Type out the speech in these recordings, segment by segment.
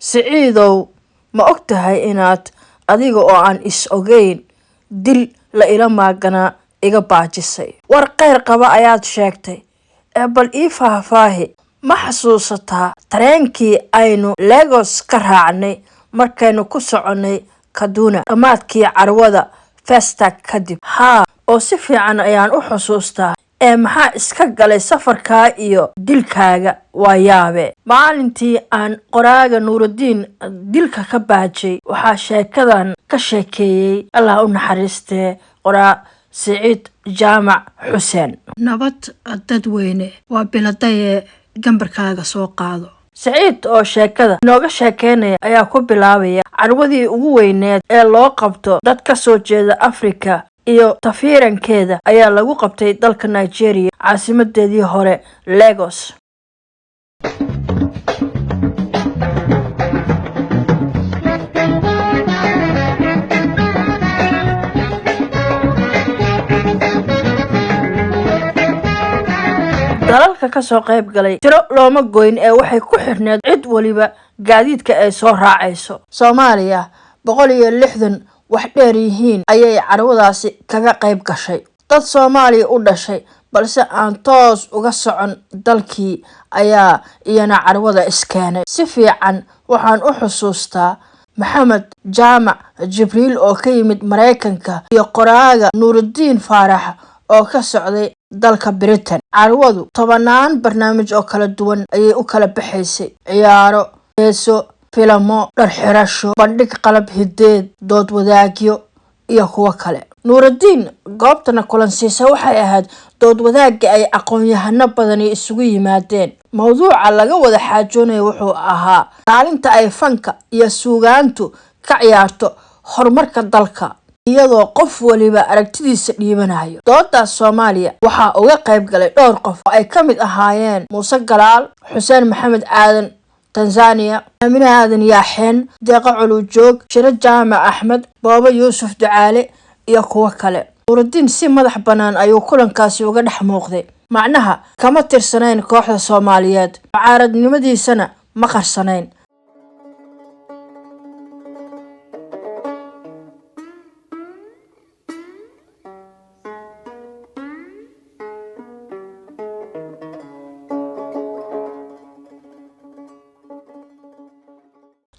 siciidow ma ogtahay inaad adiga oo aan is ogeyn dil la ila maagana iga baajisay war qeyr qaba ayaad sheegtay bal ii faahfaahi ma xasuusataa tareenkii aynu Lagos ka raacnay markaynu ku soconay Kaduna dhammaadkii carwada Festac kadib haa oo si fiican ayaan u xusuustaa maxaa iska galay safarka iyo dilkaaga waa yaabe maalintii aan qoraaga Nuuruddin dilka ka baajay waxaa sheekadan ka sheekeeyay Allah u naxariistee qoraa Siciid Jaamac Xuseen nabad dadweyne waa biladaye gambarkaaga soo qaado Siciid oo sheekada nooga sheekeynaya ayaa ku bilaabaya carwadii ugu weyneed ee loo qabto dad ka soo jeeda Afrika iyo tafiirankeeda ayaa lagu qabtay dalka Nigeria caasimadeedii hore Lagos dalalka ka soo qayb galay tiro looma goyn ee waxay ku xirneed cid waliba gaadiidka ay soo raacayso Soomaaliya 160 wax dheer yihiin ayay carwadaasi kaga qayb gashay dad Soomaali u dhashay balse aan toos uga socon dalkii ayaa iyana carwada iskeenay si fiican waxaan u xusuustaa Maxamed Jaamac Jibriil oo ka yimid Mareykanka iyo qoraaga Nuuruddin Faarax oo ka socday dalka Britain carwadu tobanaan barnaamij oo kala duwan ayay u kala baxaysay ciyaaro heeso filamo dhar xirasho bandhig qalab hideed dood wadaagyo iyo kuwa kale Nuuruddin goobtana kulansiisa waxay ahayd dood wadaagga ay aqoon-yahano badan isugu yimaadeen mawduuca laga wada xaajoonay wuxuu ahaa kaalinta ay fanka iyo suugaantu ka ciyaarto horumarka dalka iyadoo qof waliba aragtidiisa dhiibanayo doodaas Soomaaliya waxa uga qayb galay dhowr qof oo ay kamid ahaayeen Muuse Galaal Xuseen Maxamed Aadan Tanzania Amina Aadan Yaaxeen Deeqa Culujoog Shiro Jaamac Axmed Boobo Yuusuf Ducaale iyo kuwa kale Nuuruddin si madax banaan ayuu kulankaasi uga dhex muuqday macnaha kama tirsanayn kooxda Soomaaliyeed mucaaradnimadiisana ma qarsanayn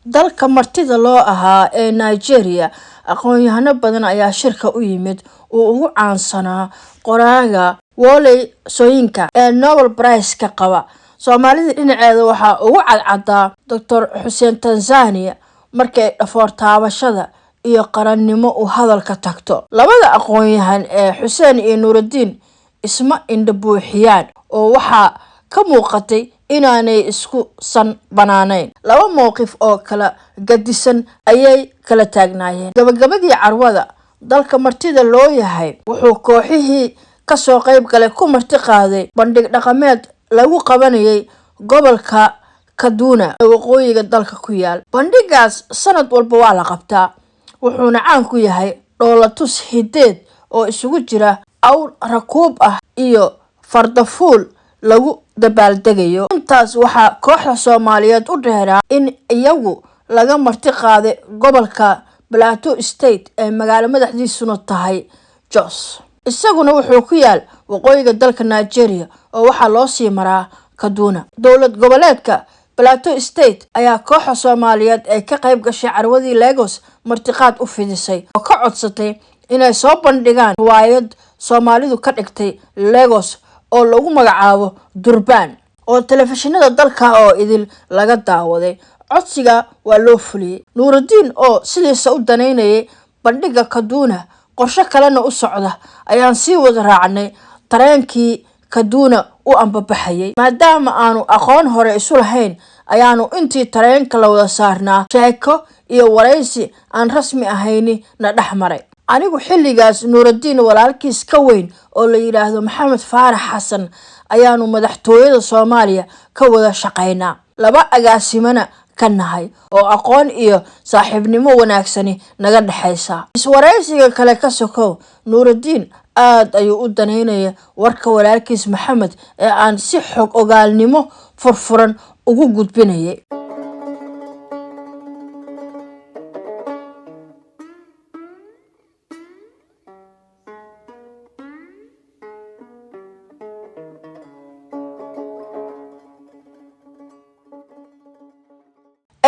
dalka martida loo ahaa ee Nigeria aqoon-yahano badan ayaa shirka u yimid oo ugu caansanaa qoraaga Wole Soyinka ee Nobel Prize ka qaba Soomaalida dhinaceeda waxa ugu cadcadaa Dr. Xuseen Tanzania markay dhafoor taabashada iyo qarannimo u hadalka tagto labada aqoon-yahan ee Xuseen iyo Nuuruddin isma indha buuxiyaan oo waxa ka muuqatay inaanay isku san banaanayn laba mowqif oo kala gadisan ayay kala taagnaayeen gabagabadii carwada dalka martida loo yahay wuxuu kooxihii ka soo qayb galay ku marti qaaday bandhig dhaqameed lagu qabanayay gobolka Kaduna ee waqooyiga dalka ku yaal bandhigaas sanad walba waa la qabtaa wuxuuna caan ku yahay dhoolatus hideed oo isugu jira awr rakuub ah iyo fardafuul lagu dabaaldegayo intaas waxa kooxda Soomaaliyeed u dheeraa in iyagu laga marti qaaday gobolka Plateau State ee magaalo madaxdiisuna tahay Jos isaguna wuxuu ku yaal waqooyiga dalka Nigeria oo waxa loo sii maraa Kaduna dawlad goboleedka Plateau State ayaa kooxda Soomaaliyeed ee ka qayb gashay carwadii Lagos martiqaad u fidisay oo ka codsatay inay soo bandhigaan riwaayad Soomaalidu ka dhigtay Lagos oo lagu magacaabo Durban oo telefishinada dalka oo idil laga daawaday codsiga waa loo fuliyay Nuuruddin oo sidiisa u daneynayay bandhiga Kaduna qorshe kalena u socda ayaan sii wada raacnay tareenkii Kaduna u ambabaxayay maadaama aanu aqoon hore isu lahayn ayaanu intii tareenka la wada saarnaa sheeko iyo wareysi aan rasmi ahayn na dhaxmaray anigu xilligaas Nuuruddin walaalkiis ka weyn oo la yiraahdo Maxamed Faarax Xasan ayaanu madaxtooyada Soomaaliya ka wada shaqeynaa laba agaasimana ka nahay oo aqoon iyo saaxiibnimo wanaagsani naga dhaxaysa iswareysiga kale ka sokow Nuuruddin aad ayuu u daneynaya warka walaalkiis Maxamed ee aan si xog ogaalnimo furfuran ugu gudbinayay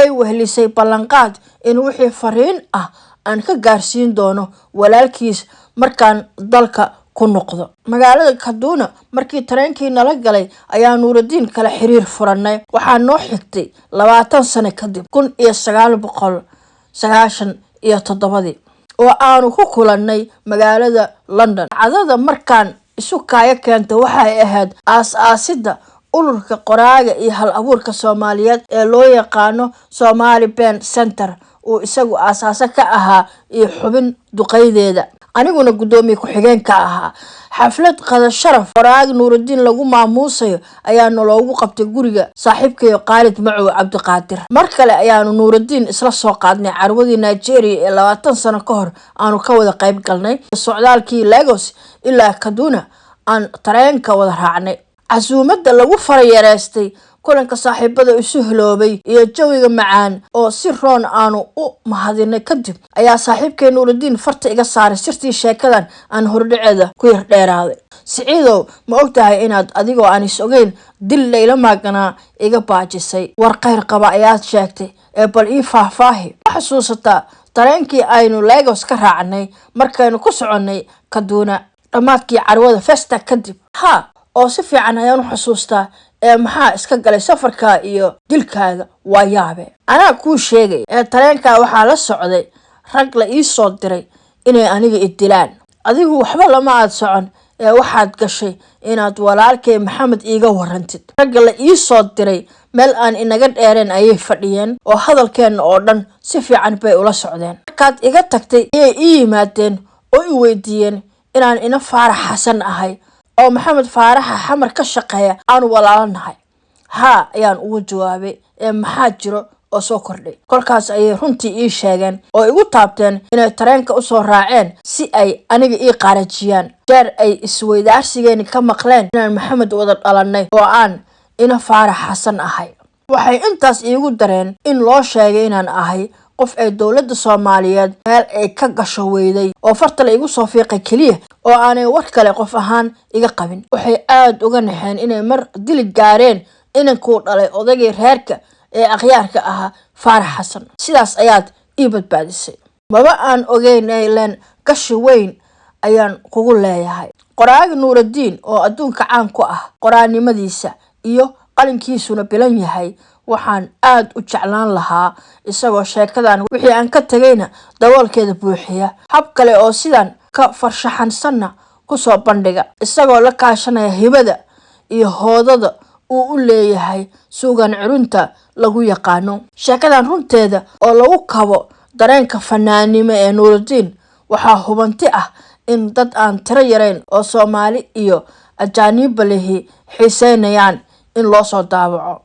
ay wehlisay ballanqaad in wixii fariin ah aan ka gaarsiin doono walaalkiis markaan dalka ku noqdo. magaalada Kaduna markii tareenkii nala galay ayaa Nuurudiin kala xiriir furanay. waxaa noo xigtay 20 sano kadib 1997 oo aanu ku kulannay magaalada London. cadada markaan isu kaaya keentay waxay ahayd aas-aasidda ururka qoraaga iyo hal abuurka Soomaaliyeed ee loo yaqaano Somali Pen Center oo isagu aasaasa ka ahaa iyo xubin duqeydeeda, aniguna gudoomiye ku-xigeenka ahaa. xaflad qada sharaf qoraag Nuurudiin lagu maamuusayo ayaana loogu qabtay guriga saaxiibkeeyo Khalid Macow Cabdiqaadir. mar kale ayaanu Nuurudiin isla soo qaadnay carwadii Nigeria ee 20 sano ka hor aanu ka wada qayb galnay socdaalkii Lagos ilaa Kaduna aan tareenka wada raacnay. casuumadda lagu farayareystay kulanka saaxiibada isu hiloobay iyo jawiga macaan oo si roon aanu u mahadinay kadib ayaa saaxiibkay Nuurudiin farta iga saaray sirtii sheekadan aan hordhaceeda ku yar dheeraaday. Siciidow, ma ogtahay inaad adigoo aan is ogeyn dil layla maaganaa iga baajisay? war khayr qaba ayaad sheegtay ee bal ii faahfaahi. xasuusataa tareenkii aynu Lagos ka raacnay markaynu ku soconnay Kaduna dhammaadkii carwada Festa kadib? ha oo si fiican ayaan u xasuustaa. maxaa iska galay safarka iyo dilkaaga? waa yaabe. anaa kuu sheegay tareenka waxaa la socday rag la ii soo diray inay aniga idilaan. adigu waxba lama aad socon waxaad gashay inaad walaalkay Maxamed iiga warantid. ragga la ii soo diray meel aan inaga dheereen ayay fadhiyeen oo hadalkeena oo dhan si fiican bay ula socdeen. markaad iga tagtay ayay ii yimaadeen oo i weydiiyeen inaan ina Faarax Xasan ahay oo Maxamed Faaraxa xamar ka shaqeeya aan walaalanahay. ha ayaan ugu jawaabay maxaa jiro oo soo kordhay. kolkaas ayay runtii ii sheegeen oo igu taabteen inay tareenka u soo raaceen si ay aniga ii qaarajiyaan. jeer ay isweydaarsigeeni ka maqleen inaan Maxamed wada dhalanay oo aan ina Faarax Xasan ahay. waxay intaas iigu dareen in loo sheegay inaan ahay qof ay dowladda Soomaaliyeed meel ay ka gasho weyday oo farta la igu soo fiiqay kaliya oo aanay war kale qof ahaan iga qabin. waxay aad uga naxeen inay mar dili gaareen inankuu dhalay odaygii reerka ee akhyaarka ahaa Faarax Xasan. sidaas ayaad ii badbaadisay. maba aan ogeyn leen gashi weyn ayaan kugu leeyahay. qoraaga Nuurudiin oo adduunka caan ku ah qoraanimadiisa iyo qalinkiisuna bilan yahay, waxaan aad u jeclaan lahaa isagoo sheekadan wixii aan ka tagayna daboolkeeda buuxiya. hab kale oo sidan ka farshaxansanna ku soo bandhiga isagoo la kaashanaya hibada iyo hoodada uu u leeyahay suugan curunta lagu yaqaano. sheekadan runteeda oo lagu kabo dareenka fanaanimo ee Nuurudiin waxaa hubanti ah in dad aan tiro yarayn oo Soomaali iyo ajaanib lehi xiiseynayaan in loo soo daawaco.